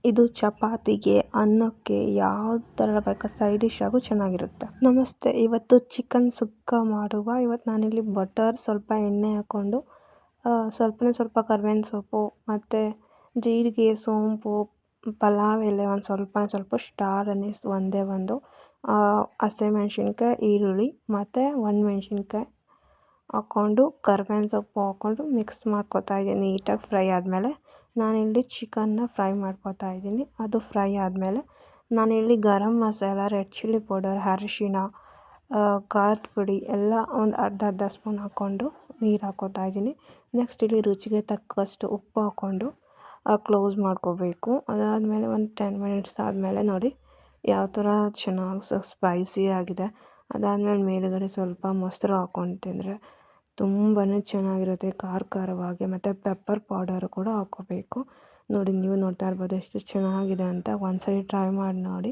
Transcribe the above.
ಇದು ಚಪಾತಿಗೆ ಅನ್ನಕ್ಕೆ ಯಾವ ಥರ ಬೇಕಾದ ಸೈಡ್ ಡಿಶ್ ಆಗೂ ಚೆನ್ನಾಗಿರುತ್ತೆ. ನಮಸ್ತೆ, ಇವತ್ತು ಚಿಕನ್ ಸುಕ್ಕ ಮಾಡುವ. ಇವತ್ತು ನಾನಿಲ್ಲಿ ಬಟರ್, ಸ್ವಲ್ಪ ಎಣ್ಣೆ ಹಾಕ್ಕೊಂಡು ಸ್ವಲ್ಪ ಕರಿಬೇವಿನ ಸೊಪ್ಪು ಮತ್ತು ಜೀರಿಗೆ, ಸೋಂಪು, ಪಲಾವ್ ಎಲೆ ಸ್ವಲ್ಪ ಸ್ಟಾರ್ ಅನೀಸ್ ಒಂದೇ ಒಂದು, ಹಸಿಮೆಣ್ಸಿನ್ಕಾಯಿ, ಈರುಳ್ಳಿ ಮತ್ತು ಒಣಮೆಣ್ಸಿನ್ಕಾಯಿ ಹಾಕ್ಕೊಂಡು ಕರಿಬೇವಿನ ಸೊಪ್ಪು ಹಾಕ್ಕೊಂಡು ಮಿಕ್ಸ್ ಮಾಡ್ಕೊತಾ ಇದ್ದೀನಿ. ನೀಟಾಗಿ ಫ್ರೈ ಆದಮೇಲೆ ನಾನಿಲ್ಲಿ ಚಿಕನ್ನ ಫ್ರೈ ಮಾಡ್ಕೊತಾ ಇದ್ದೀನಿ. ಅದು ಫ್ರೈ ಆದಮೇಲೆ ನಾನಿಲ್ಲಿ garam masala, red chilli powder, ಅರಿಶಿಣ, ಖಾರದ ಪುಡಿ ಎಲ್ಲ ಒಂದು ಅರ್ಧ ಸ್ಪೂನ್ ಹಾಕ್ಕೊಂಡು ನೀರು ಹಾಕ್ಕೊತಾ ಇದ್ದೀನಿ. ನೆಕ್ಸ್ಟ್ ಇಲ್ಲಿ ರುಚಿಗೆ ತಕ್ಕಷ್ಟು ಉಪ್ಪು ಹಾಕ್ಕೊಂಡು ಕ್ಲೋಸ್ ಮಾಡ್ಕೋಬೇಕು. ಅದಾದಮೇಲೆ ಒಂದು 10 ಮಿನಿಟ್ಸ್ ಆದಮೇಲೆ ನೋಡಿ ಯಾವ ಥರ ಚೆನ್ನಾಗಿ ಸ್ಪೈಸಿ ಆಗಿದೆ. ಅದಾದಮೇಲೆ ಮೇಲುಗಡೆ ಸ್ವಲ್ಪ ಮೊಸರು ಹಾಕ್ಕೊಂಡು ತಿಂದರೆ ತುಂಬಾ ಚೆನ್ನಾಗಿರುತ್ತೆ, ಖಾರವಾಗಿ. ಮತ್ತು ಪೆಪ್ಪರ್ ಪೌಡರ್ ಕೂಡ ಹಾಕ್ಕೋಬೇಕು. ನೋಡಿ, ನೀವು ನೋಡ್ತಾ ಇರ್ಬೋದು ಎಷ್ಟು ಚೆನ್ನಾಗಿದೆ ಅಂತ. ಒಂದ್ಸರಿ ಟ್ರೈ ಮಾಡಿ ನೋಡಿ.